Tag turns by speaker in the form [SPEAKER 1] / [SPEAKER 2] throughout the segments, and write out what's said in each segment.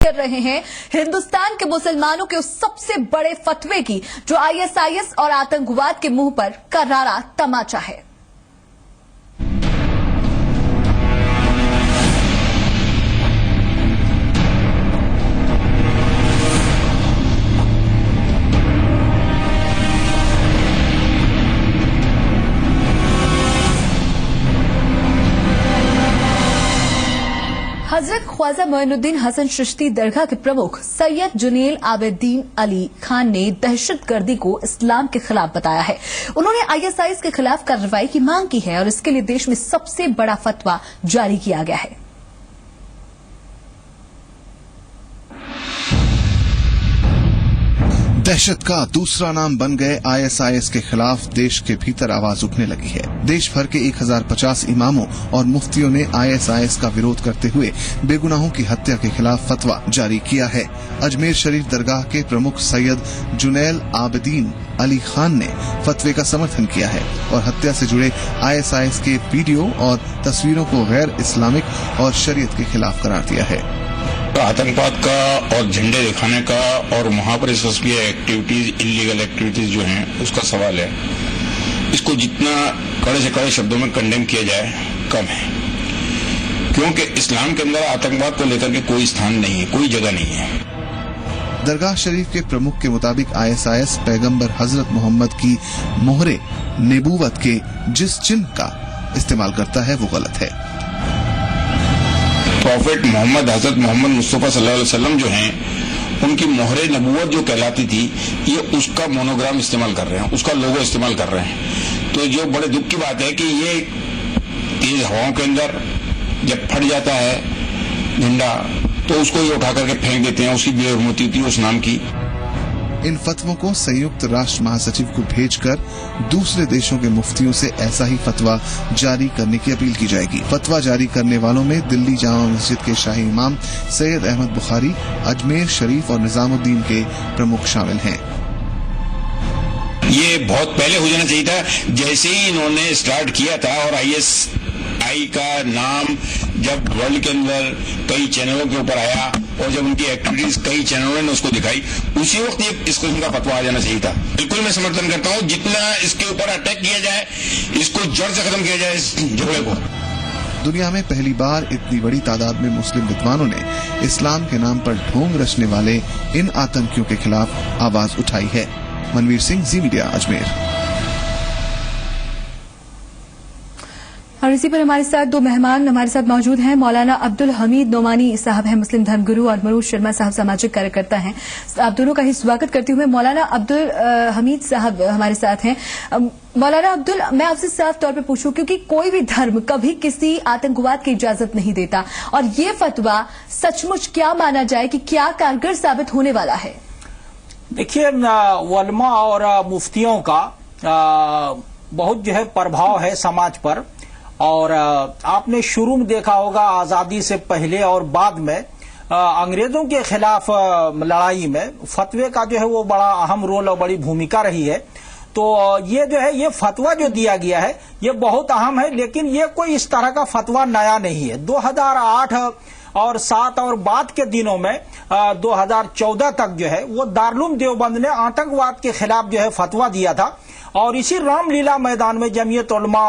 [SPEAKER 1] कर रहे हैं हिंदुस्तान के मुसलमानों के उस सबसे बड़े फतवे की जो आईएसआईएस और आतंकवाद के मुंह पर करारा तमाचा है। हजरत ख्वाजा मोइनुद्दीन हसन चिश्ती दरगाह के प्रमुख सैयद जुनेल आबिदीन अली खान ने दहशतगर्दी को इस्लाम के खिलाफ बताया है। उन्होंने आईएसआईएस के खिलाफ कार्रवाई की मांग की है और इसके लिए देश में सबसे बड़ा फतवा जारी किया गया है।
[SPEAKER 2] दहशत का दूसरा नाम बन गए आईएसआईएस के खिलाफ देश के भीतर आवाज उठने लगी है। देश भर के 1050 इमामों और मुफ्तियों ने आईएसआईएस का विरोध करते हुए बेगुनाहों की हत्या के खिलाफ फतवा जारी किया है। अजमेर शरीफ दरगाह के प्रमुख सैयद जुनैल आबिदीन अली खान ने फतवे का समर्थन किया है और हत्या से जुड़े आईएसआईएस के वीडियो और तस्वीरों को गैर इस्लामिक और शरीयत के खिलाफ करार दिया है।
[SPEAKER 3] आतंकवाद का और झंडे दिखाने का और वहां पर सस्पिया एक्टिविटीज, इलीगल एक्टिविटीज जो हैं उसका सवाल है। इसको जितना कड़े से कड़े शब्दों में कंडेम किया जाए कम है, क्योंकि इस्लाम के अंदर आतंकवाद को लेकर के कोई स्थान नहीं है, कोई जगह नहीं है।
[SPEAKER 2] दरगाह शरीफ के प्रमुख के मुताबिक आईएसआईएस पैगंबर हजरत मोहम्मद की मोहरे नेबुवत के जिस चिन्ह का इस्तेमाल करता है वो गलत है।
[SPEAKER 3] प्रॉफेट मोहम्मद, हजरत मोहम्मद मुस्तफा सल्लल्लाहु अलैहि वसल्लम जो हैं, उनकी मोहरे नबूवत जो कहलाती थी, ये उसका मोनोग्राम इस्तेमाल कर रहे हैं, उसका लोगो इस्तेमाल कर रहे हैं। तो जो बड़े दुख की बात है कि ये तेज हवाओं के अंदर जब फट जाता है झंडा तो उसको ये उठा करके फेंक देते हैं, उसकी बेहरमती थी उस नाम की।
[SPEAKER 2] इन फतवों को संयुक्त राष्ट्र महासचिव को भेजकर दूसरे देशों के मुफ्तियों से ऐसा ही फतवा जारी करने की अपील की जाएगी। फतवा जारी करने वालों में दिल्ली जामा मस्जिद के शाही इमाम सैयद अहमद बुखारी, अजमेर शरीफ और निजामुद्दीन के प्रमुख शामिल हैं।
[SPEAKER 3] ये बहुत पहले हो जाना चाहिए था, जैसे ही इन्होंने स्टार्ट किया था और आईएसआई का नाम जब वर्ल्ड के अंदर कई चैनलों के ऊपर आया और जब उनकी एक्टिविटीज कई चैनलों ने उसको दिखाई, उसी वक्त ये इस किस्म का फतवा आ जाना चाहिए था। बिल्कुल मैं समर्थन करता हूँ, जितना इसके ऊपर अटैक किया जाए, इसको जड़ से खत्म किया जाए इस झगड़े को।
[SPEAKER 2] दुनिया में पहली बार इतनी बड़ी तादाद में मुस्लिम विद्वानों ने इस्लाम के नाम पर ढोंग रचने वाले इन आतंकियों के खिलाफ आवाज उठाई है। मनवीर सिंह, जी मीडिया, अजमेर।
[SPEAKER 1] और इसी पर हमारे साथ दो मेहमान हमारे साथ मौजूद हैं। मौलाना अब्दुल हमीद नोमानी साहब हैं, मुस्लिम धर्मगुरु, और मनोज शर्मा साहब सामाजिक कार्यकर्ता हैं। आप दोनों का ही स्वागत करते हुए मौलाना अब्दुल हमीद साहब हमारे साथ हैं। मौलाना अब्दुल, मैं आपसे साफ तौर पे पूछूं, क्योंकि कोई भी धर्म कभी किसी आतंकवाद की इजाजत नहीं देता, और ये फतवा सचमुच क्या माना जाए कि क्या कारगर साबित होने वाला है?
[SPEAKER 4] देखिए, उलमा और मुफ्तियों का बहुत जो है प्रभाव है समाज पर, और आपने शुरू में देखा होगा आजादी से पहले और बाद में अंग्रेजों के खिलाफ लड़ाई में फतवे का जो है वो बड़ा अहम रोल और बड़ी भूमिका रही है। तो ये जो है ये फतवा जो दिया गया है ये बहुत अहम है, लेकिन ये कोई इस तरह का फतवा नया नहीं है। 2008 और 7 और बाद के दिनों में 2014 तक जो है वो दारुल देवबंद ने आतंकवाद के खिलाफ जो है फतवा दिया था, और इसी रामलीला मैदान में जमीयत उलमा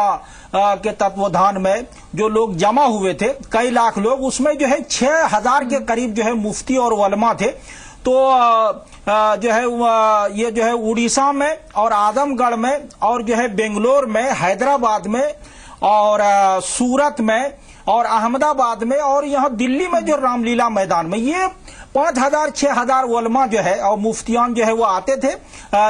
[SPEAKER 4] के तत्वाधान में जो लोग जमा हुए थे, कई लाख लोग, उसमें जो है 6000 के करीब जो है मुफ्ती और उलमा थे। तो जो है ये जो है उड़ीसा में और आजमगढ़ में और जो है बेंगलोर में, हैदराबाद में और सूरत में और अहमदाबाद में और यहाँ दिल्ली में जो रामलीला मैदान में ये 5000-6000 उलमा जो है और मुफ्तियान जो है वो आते थे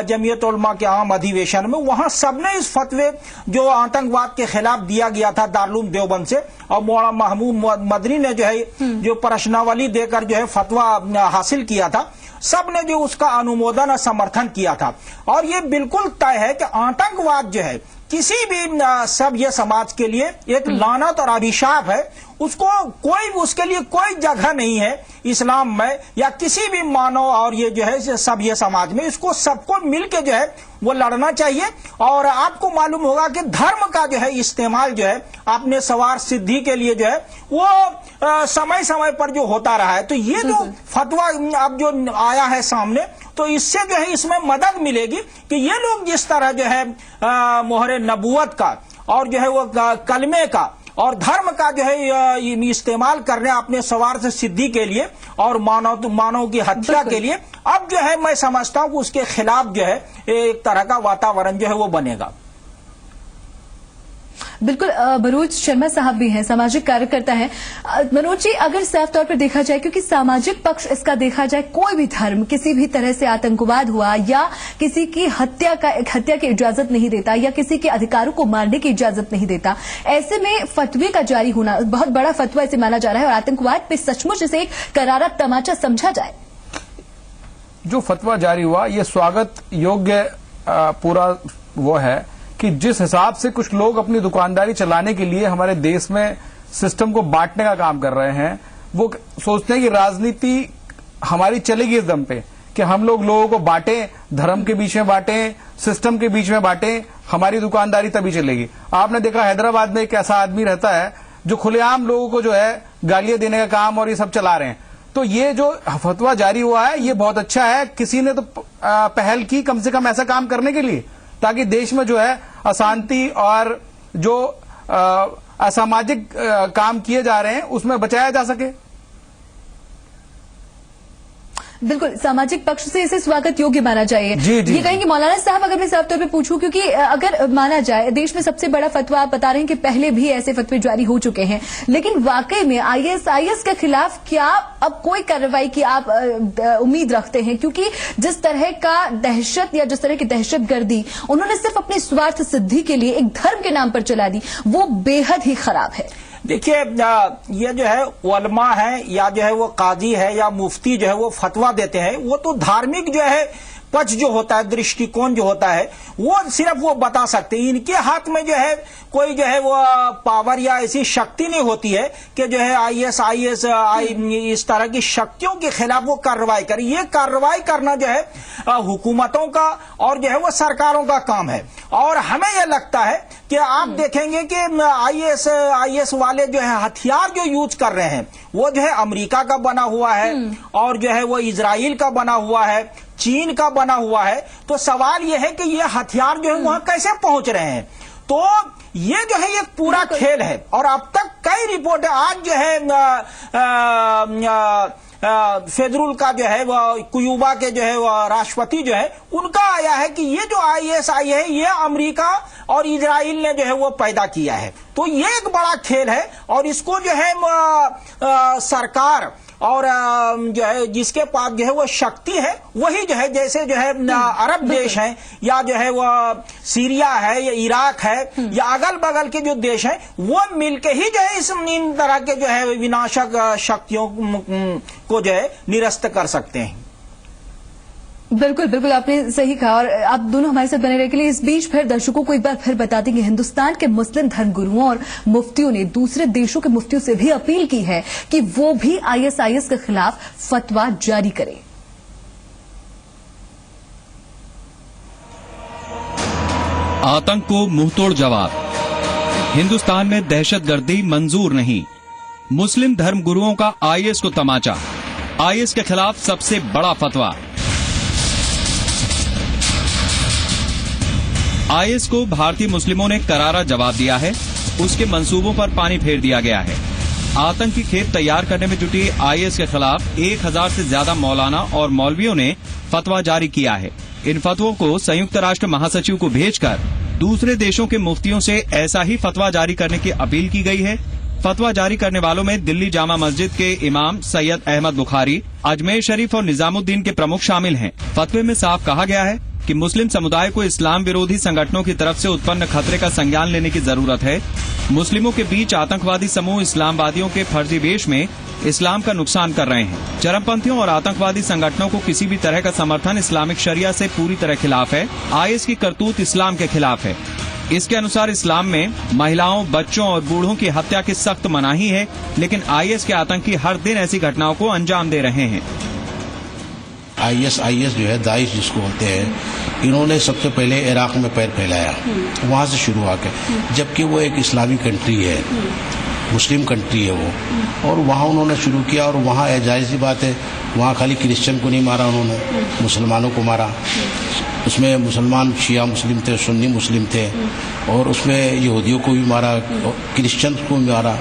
[SPEAKER 4] जमीयत उलमा के आम अधिवेशन में। वहां सबने इस फतवे जो आतंकवाद के खिलाफ दिया गया था दारुल देवबंद से, और मौलाना महमूद मदनी ने जो है जो प्रश्नावली देकर जो है फतवा हासिल किया था, सब ने जो उसका अनुमोदन और समर्थन किया था। और ये बिल्कुल तय है कि आतंकवाद जो है किसी भी सभ्य समाज के लिए एक लानत और अभिशाप है। उसको कोई उसके लिए कोई जगह नहीं है इस्लाम में या किसी भी मानव और ये जो है सभ्य समाज में। इसको सबको मिलके जो है वो लड़ना चाहिए। और आपको मालूम होगा कि धर्म का जो है इस्तेमाल जो है अपने सवार सिद्धि के लिए जो है वो समय समय पर जो होता रहा है। तो ये जो फतवा अब जो आया है सामने, तो इससे जो है इसमें मदद मिलेगी कि ये लोग जिस तरह जो है मोहरे नबूवत का और जो है वो कलमे का और धर्म का जो है इस्तेमाल कर रहे हैं अपने स्वार्थ सिद्धि के लिए और मानव की हत्या के लिए, अब जो है मैं समझता हूं कि उसके खिलाफ जो है एक तरह का वातावरण जो है वो बनेगा।
[SPEAKER 1] बिल्कुल, मनोज शर्मा साहब भी हैं, सामाजिक कार्यकर्ता हैं। मनोज जी, अगर साफ तौर पर देखा जाए, क्योंकि सामाजिक पक्ष इसका देखा जाए, कोई भी धर्म किसी भी तरह से आतंकवाद हुआ या किसी की हत्या की इजाजत नहीं देता या किसी के अधिकारों को मारने की इजाजत नहीं देता। ऐसे में फतवे का जारी होना बहुत बड़ा फतवा इसे माना जा रहा है और आतंकवाद पे सचमुच इसे एक करारा तमाचा समझा जाए।
[SPEAKER 5] जो फतवा जारी हुआ ये स्वागत योग्य पूरा वो है कि जिस हिसाब से कुछ लोग अपनी दुकानदारी चलाने के लिए हमारे देश में सिस्टम को बांटने का काम कर रहे हैं, वो सोचते हैं कि राजनीति हमारी चलेगी इस दम पे कि हम लोगों को बांटें, धर्म के बीच में बांटें, सिस्टम के बीच में बांटें, हमारी दुकानदारी तभी चलेगी। आपने देखा हैदराबाद में एक ऐसा आदमी रहता है जो खुलेआम लोगों को जो है गालियां देने का काम और ये सब चला रहे हैं। तो ये जो फतवा जारी हुआ है ये बहुत अच्छा है, किसी ने तो पहल की कम से कम ऐसा काम करने के लिए, ताकि देश में जो है अशांति और जो असामाजिक काम किए जा रहे हैं उसमें बचाया जा सके।
[SPEAKER 1] बिल्कुल, सामाजिक पक्ष से इसे स्वागत योग्य माना चाहिए।
[SPEAKER 5] जी।
[SPEAKER 1] ये कहेंगे मौलाना साहब, अगर मैं साफ तौर पे पूछूं, क्योंकि अगर माना जाए देश में सबसे बड़ा फतवा, आप बता रहे हैं कि पहले भी ऐसे फतवे जारी हो चुके हैं, लेकिन वाकई में आईएसआईएस के खिलाफ क्या अब कोई कार्रवाई की आप उम्मीद रखते हैं? क्योंकि जिस तरह का दहशत या जिस तरह की दहशतगर्दी उन्होंने सिर्फ अपने स्वार्थ सिद्धि के लिए एक धर्म के नाम पर चला दी, वो बेहद ही खराब है।
[SPEAKER 4] देखिए, ये जो है उलमा है या जो है वो काजी है या मुफ्ती जो है वो फतवा देते हैं, वो तो धार्मिक जो है पक्ष जो होता है, दृष्टिकोण जो होता है, वो सिर्फ वो बता सकते हैं। इनके हाथ में जो है कोई जो है वो पावर या ऐसी शक्ति नहीं होती है कि जो है आईएसआईएस इस तरह की शक्तियों के खिलाफ वो कार्रवाई करे। ये कार्रवाई करना जो है हुकूमतों का और जो है वो सरकारों का काम है। और हमें यह लगता है कि आप देखेंगे कि आईएस वाले जो है हथियार जो यूज कर रहे हैं वो जो है अमेरिका का बना हुआ है और जो है वो इजराइल का बना हुआ है, चीन का बना हुआ है। तो सवाल यह है कि ये हथियार जो है वहां कैसे पहुंच रहे हैं। तो ये जो है एक पूरा खेल है और अब तक कई रिपोर्ट आज जो है फेडरल का जो है वो क्यूबा के जो है वो राष्ट्रपति जो है उनका आया है कि ये जो आईएसआई है ये अमेरिका और इजराइल ने जो है वो पैदा किया है। तो ये एक बड़ा खेल है और इसको जो है सरकार और जो है जिसके पास जो है वो शक्ति है वही जो है, जैसे जो है अरब देश हैं या जो है वो सीरिया है या इराक है या अगल बगल के जो देश हैं, वो मिलके ही जो है इन तरह के जो है विनाशक शक्तियों को जो है निरस्त कर सकते हैं।
[SPEAKER 1] बिल्कुल बिल्कुल, आपने सही कहा और आप दोनों हमारे साथ बने रहने के लिए इस बीच फिर दर्शकों को एक बार फिर बता देंगे, हिंदुस्तान के मुस्लिम धर्मगुरुओं और मुफ्तियों ने दूसरे देशों के मुफ्तियों से भी अपील की है कि वो भी आईएसआईएस के खिलाफ फतवा जारी करें।
[SPEAKER 6] आतंक को मुंहतोड़ जवाब, हिंदुस्तान में दहशतगर्दी मंजूर नहीं, मुस्लिम धर्मगुरुओं का आईएस को तमाचा, आईएस के खिलाफ सबसे बड़ा फतवा। आईएस को भारतीय मुस्लिमों ने करारा जवाब दिया है, उसके मंसूबों पर पानी फेर दिया गया है। आतंकी खेप तैयार करने में जुटी आईएस के खिलाफ 1000 से ज्यादा मौलाना और मौलवियों ने फतवा जारी किया है। इन फतवों को संयुक्त राष्ट्र महासचिव को भेजकर दूसरे देशों के मुफ्तियों से ऐसा ही फतवा जारी करने की अपील की गई है। फतवा जारी करने वालों में दिल्ली जामा मस्जिद के इमाम सैयद अहमद बुखारी, अजमेर शरीफ और निजामुद्दीन के प्रमुख शामिल हैं। फतवे में साफ कहा गया है कि मुस्लिम समुदाय को इस्लाम विरोधी संगठनों की तरफ से उत्पन्न खतरे का संज्ञान लेने की जरूरत है। मुस्लिमों के बीच आतंकवादी समूह इस्लामवादियों के फर्जी वेश में इस्लाम का नुकसान कर रहे हैं। चरमपंथियों और आतंकवादी संगठनों को किसी भी तरह का समर्थन इस्लामिक शरिया से पूरी तरह खिलाफ है। आईएस की करतूत इस्लाम के खिलाफ है। इसके अनुसार इस्लाम में महिलाओं, बच्चों और बूढ़ों की हत्या की सख्त मनाही है, लेकिन आईएस के आतंकी हर दिन ऐसी घटनाओं को अंजाम दे रहे हैं।
[SPEAKER 7] आईएस जो है, दाइश जिसको बोलते हैं, इन्होंने सबसे पहले इराक में पैर फैलाया, वहां से शुरू आके, जबकि वो एक इस्लामी कंट्री है, मुस्लिम कंट्री है वो, और वहाँ उन्होंने शुरू किया। और वहाँ जाहिर सी बात है, वहाँ खाली क्रिश्चियन को नहीं मारा उन्होंने, मुसलमानों को मारा। उसमें मुसलमान शिया मुस्लिम थे, सुन्नी मुस्लिम थे, और उसमें यहूदियों को भी मारा, क्रिश्चियन को भी मारा,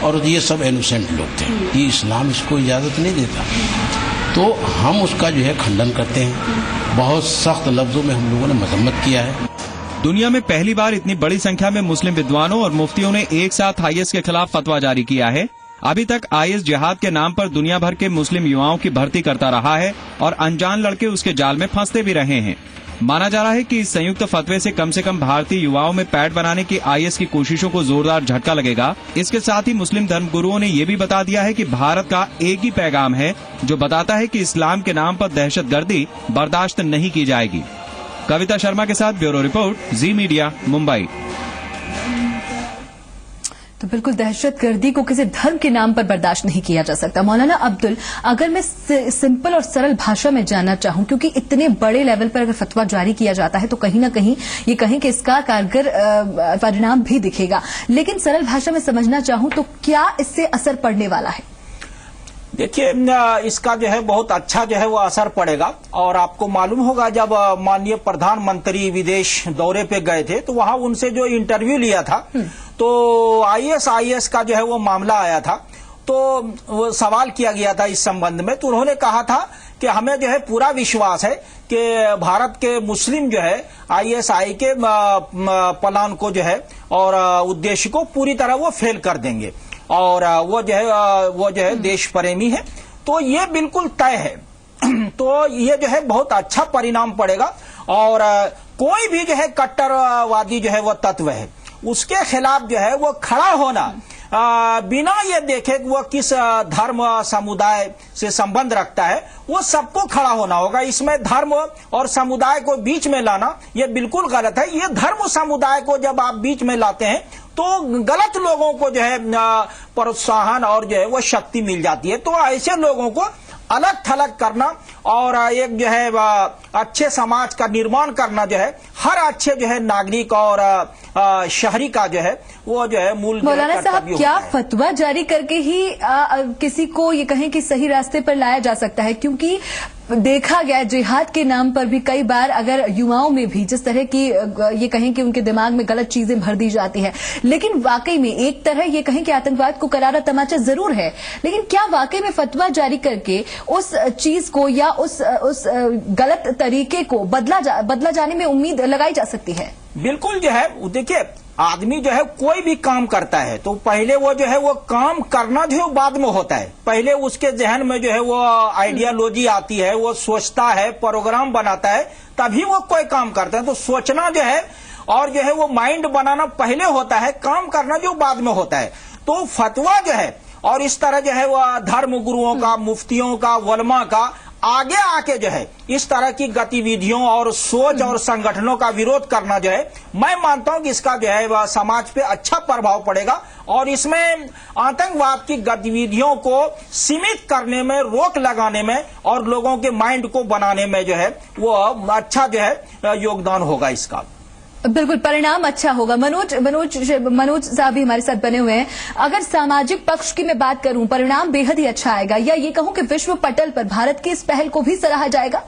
[SPEAKER 7] और ये सब इनोसेंट लोग थे। ये इस्लाम इसको इजाज़त नहीं देता, तो हम उसका जो है खंडन करते हैं। बहुत सख्त लफ्जों में हम लोगों ने मजम्मत किया है।
[SPEAKER 6] दुनिया में पहली बार इतनी बड़ी संख्या में मुस्लिम विद्वानों और मुफ्तियों ने एक साथ आईएस के खिलाफ फतवा जारी किया है। अभी तक आईएस जिहाद के नाम पर दुनिया भर के मुस्लिम युवाओं की भर्ती करता रहा है और अनजान लड़के उसके जाल में फंसते भी रहे हैं। माना जा रहा है कि इस संयुक्त फतवे से कम भारतीय युवाओं में पैठ बनाने की आईएस की कोशिशों को जोरदार झटका लगेगा। इसके साथ ही मुस्लिम धर्मगुरुओं ने ये भी बता दिया है कि भारत का एक ही पैगाम है जो बताता है कि इस्लाम के नाम पर दहशतगर्दी बर्दाश्त नहीं की जाएगी। कविता शर्मा के साथ ब्यूरो रिपोर्ट, जी मीडिया, मुंबई।
[SPEAKER 1] तो बिल्कुल दहशतगर्दी को किसी धर्म के नाम पर बर्दाश्त नहीं किया जा सकता। मौलाना अब्दुल, अगर मैं सिंपल और सरल भाषा में जानना चाहूं, क्योंकि इतने बड़े लेवल पर अगर फतवा जारी किया जाता है तो कहीं ना कहीं ये कहें कि इसका कारगर परिणाम भी दिखेगा, लेकिन सरल भाषा में समझना चाहूं तो क्या इससे असर पड़ने वाला है?
[SPEAKER 4] देखिए, इसका जो है बहुत अच्छा जो है वो असर पड़ेगा। और आपको मालूम होगा, जब माननीय प्रधानमंत्री विदेश दौरे पे गए थे तो वहां उनसे जो इंटरव्यू लिया था, तो आईएस का जो है वो मामला आया था, तो वो सवाल किया गया था इस संबंध में। तो उन्होंने कहा था कि हमें जो है पूरा विश्वास है कि भारत के मुस्लिम जो है आईएसआई के प्लान को जो है और उद्देश्य को पूरी तरह वो फेल कर देंगे, और वो जो है देश प्रेमी है। तो ये बिल्कुल तय है। तो ये जो है बहुत अच्छा परिणाम पड़ेगा। और कोई भी जो है कट्टरवादी जो है वो तत्व है, उसके खिलाफ जो है वो खड़ा होना, बिना ये देखे कि वो किस धर्म समुदाय से संबंध रखता है, वो सबको खड़ा होना होगा। इसमें धर्म और समुदाय को बीच में लाना ये बिल्कुल गलत है। ये धर्म समुदाय को जब आप बीच में लाते हैं तो गलत लोगों को जो है प्रोत्साहन और जो है वो शक्ति मिल जाती है। तो ऐसे लोगों को अलग थलग करना और एक जो है अच्छे समाज का निर्माण करना जो है हर अच्छे जो है नागरिक और शहरी का जो है वो जो है मूल।
[SPEAKER 1] मौलाना साहब, क्या फतवा जारी करके ही किसी को ये कहें कि सही रास्ते पर लाया जा सकता है? क्योंकि देखा गया जिहाद के नाम पर भी कई बार अगर युवाओं में भी जिस तरह की ये कहें कि उनके दिमाग में गलत चीजें भर दी जाती है, लेकिन वाकई में एक तरह ये कहें कि आतंकवाद को करारा तमाचा जरूर है, लेकिन क्या वाकई में फतवा जारी करके उस चीज को या उस गलत तरीके को बदला जाने में उम्मीद लगाई जा सकती है? बिल्कुल
[SPEAKER 4] जो है देखिए, आदमी जो है कोई भी काम करता है तो पहले वो जो है वो काम करना जो है बाद में होता है। पहले उसके जहन में जो है वो आइडियोलॉजी आती है, वो सोचता है, प्रोग्राम बनाता है, तभी वो कोई काम करता है। तो सोचना जो है और जो है वो माइंड बनाना पहले होता है, काम करना जो बाद में होता है। तो फतवा जो है और इस तरह जो है वो धर्म गुरुओं का, मुफ्तियों का, वलमा का आगे आके जो है इस तरह की गतिविधियों और सोच और संगठनों का विरोध करना जो है, मैं मानता हूं कि इसका जो है वह समाज पे अच्छा प्रभाव पड़ेगा और इसमें आतंकवाद की गतिविधियों को सीमित करने में, रोक लगाने में और लोगों के माइंड को बनाने में जो है वो अच्छा जो है योगदान होगा इसका।
[SPEAKER 1] बिल्कुल, परिणाम अच्छा होगा। मनोज साहब भी हमारे साथ बने हुए हैं। अगर सामाजिक पक्ष की मैं बात करूं, परिणाम बेहद ही अच्छा आएगा, या ये कहूं कि विश्व पटल पर भारत की इस पहल को भी सराहा जाएगा?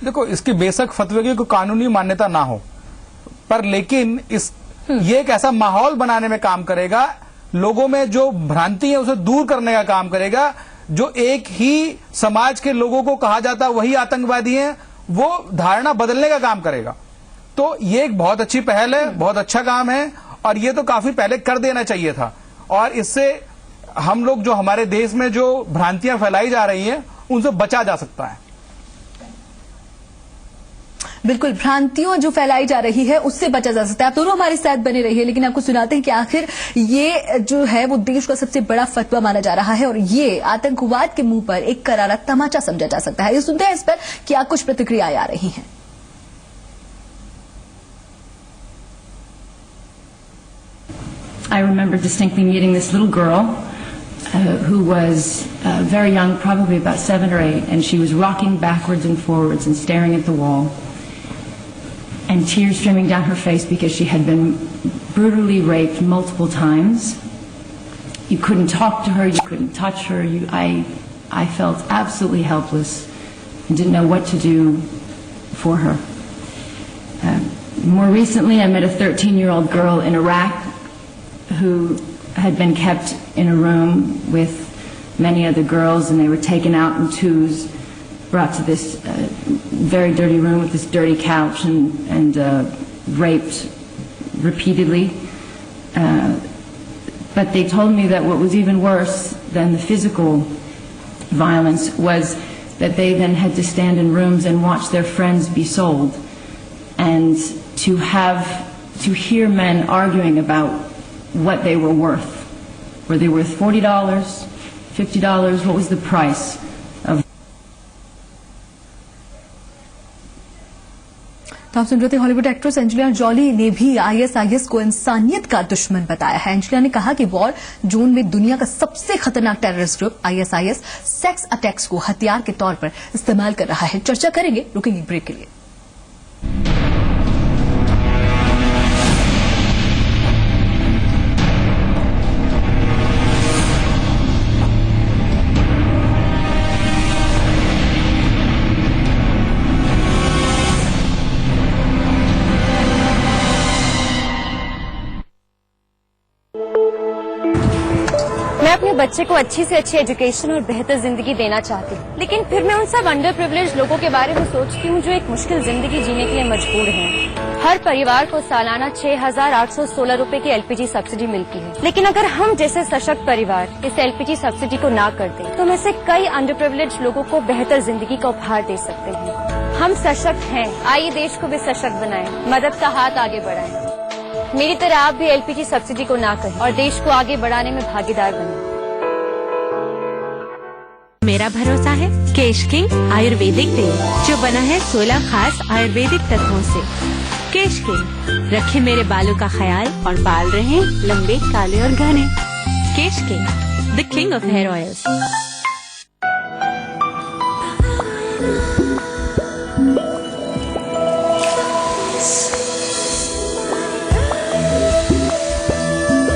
[SPEAKER 5] देखो, इसकी बेशक फतवे की कोई कानूनी मान्यता ना हो, पर लेकिन ये एक ऐसा माहौल बनाने में काम करेगा, लोगों में जो भ्रांति है उसे दूर करने का काम करेगा। जो एक ही समाज के लोगों को कहा जाता वही आतंकवादी है, वो धारणा बदलने का काम करेगा। तो ये एक बहुत अच्छी पहल है, बहुत अच्छा काम है, और ये तो काफी पहले कर देना चाहिए था। और इससे हम लोग जो हमारे देश में जो भ्रांतियां फैलाई जा रही हैं उनसे बचा जा सकता है।
[SPEAKER 1] बिल्कुल, भ्रांतियों जो फैलाई जा रही है उससे बचा जा सकता है। आप दोनों हमारे साथ बने रहिए, लेकिन आपको सुनाते हैं कि आखिर ये जो है वो देश का सबसे बड़ा फतवा माना जा रहा है और ये आतंकवाद के मुंह पर एक करारा तमाचा समझा जा सकता है। ये सुनते हैं इस पर क्या कुछ प्रतिक्रियाएं आ रही हैं।
[SPEAKER 8] I remember distinctly meeting this little girl who was very young, probably about 7 or 8, and she was rocking backwards and forwards and staring at the wall, and tears streaming down her face because she had been brutally raped multiple times. You couldn't talk to her, you couldn't touch her. I felt absolutely helpless and didn't know what to do for her. More recently, I met a 13-year-old girl in Iraq who had been kept in a room with many other girls, and they were taken out in twos, brought to this very dirty room with this dirty couch and raped repeatedly. But they told me that what was even worse than the physical violence was that they then had to stand in rooms and watch their friends be sold, and to hear men arguing about what they were worth. Were they worth $40, $50? What was the price of?
[SPEAKER 1] तो आप सुन रहे थे Hollywood actress Angelina Jolie ने भी ISIS को इंसानियत का दुश्मन बताया है। एंजेलिना ने कहा कि वॉर जोन में दुनिया का सबसे खतरनाक terrorist group ISIS sex attacks को हथियार के तौर पर इस्तेमाल कर रहा है। चर्चा करेंगे, रुकेंगे ब्रेक के लिए।
[SPEAKER 9] मैं अपने बच्चे को अच्छी से अच्छी एजुकेशन और बेहतर जिंदगी देना चाहती हूँ, लेकिन फिर मैं उन सब अंडर प्रिविलेज लोगों के बारे में सोचती हूँ जो एक मुश्किल जिंदगी जीने के लिए मजबूर हैं। हर परिवार को सालाना 6,816 रुपए की एलपीजी सब्सिडी मिलती है, लेकिन अगर हम जैसे सशक्त परिवार इस एलपीजी सब्सिडी को ना कर दें तो हम ऐसे कई अंडर प्रिविलेज लोगों को बेहतर जिंदगी का उपहार दे सकते हैं। हम सशक्त हैं, आइए देश को भी सशक्त बनाएं, मदद का हाथ आगे बढ़ाएं। मेरी तरह आप भी एलपीजी सब्सिडी को ना करें और देश को आगे बढ़ाने में भागीदार बनें।
[SPEAKER 10] मेरा भरोसा है केश किंग आयुर्वेदिक तेल, जो बना है 16 खास आयुर्वेदिक तत्वों से। केश किंग, रखे मेरे बालों का ख्याल और बाल रहे लंबे, काले और घने। Kesh king, the king of hair oils.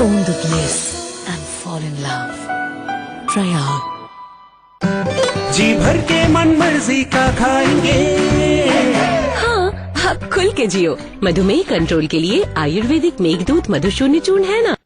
[SPEAKER 11] Own the bliss and fall in love. Try out.
[SPEAKER 12] जी भर के मन मर्जी का खाएंगे।
[SPEAKER 10] हाँ, आप खुल के जियो। मधुमेह कंट्रोल के लिए आयुर्वेदिक मेघदूत मधुशून्य चूर्ण है ना।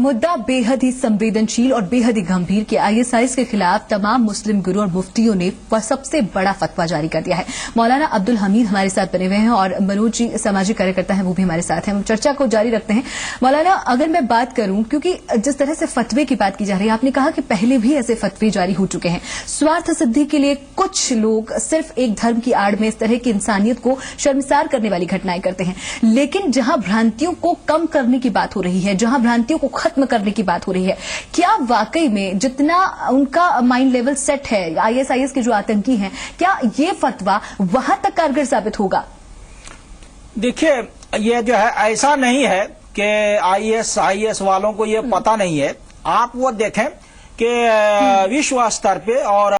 [SPEAKER 1] मुद्दा बेहद ही संवेदनशील और बेहद ही गंभीर कि आईएसआईएस के खिलाफ तमाम मुस्लिम गुरु और मुफ्तियों ने सबसे बड़ा फतवा जारी कर दिया है। मौलाना अब्दुल हमीद हमारे साथ बने हुए हैं और मनोज जी सामाजिक कार्यकर्ता हैं, वो भी हमारे साथ हैं। हम चर्चा को जारी रखते हैं। मौलाना, अगर मैं बात करूं, क्योंकि जिस तरह से फतवे की बात की जा रही है, आपने कहा कि पहले भी ऐसे फतवे जारी हो चुके हैं। स्वार्थ सिद्धि के लिए कुछ लोग सिर्फ एक धर्म की आड़ में इस तरह की इंसानियत को शर्मसार करने वाली घटनाएं करते हैं, लेकिन जहां भ्रांतियों को कम करने की बात हो रही है, जहां भ्रांतियों को खत्म करने की बात हो रही है, क्या वाकई में जितना उनका माइंड लेवल सेट है आईएसआईएस के जो आतंकी हैं, क्या ये फतवा वहां तक कारगर साबित होगा?
[SPEAKER 4] देखिए, ये जो है ऐसा नहीं है कि आईएसआईएस वालों को ये पता नहीं है। आप वो देखें कि विश्व स्तर पे और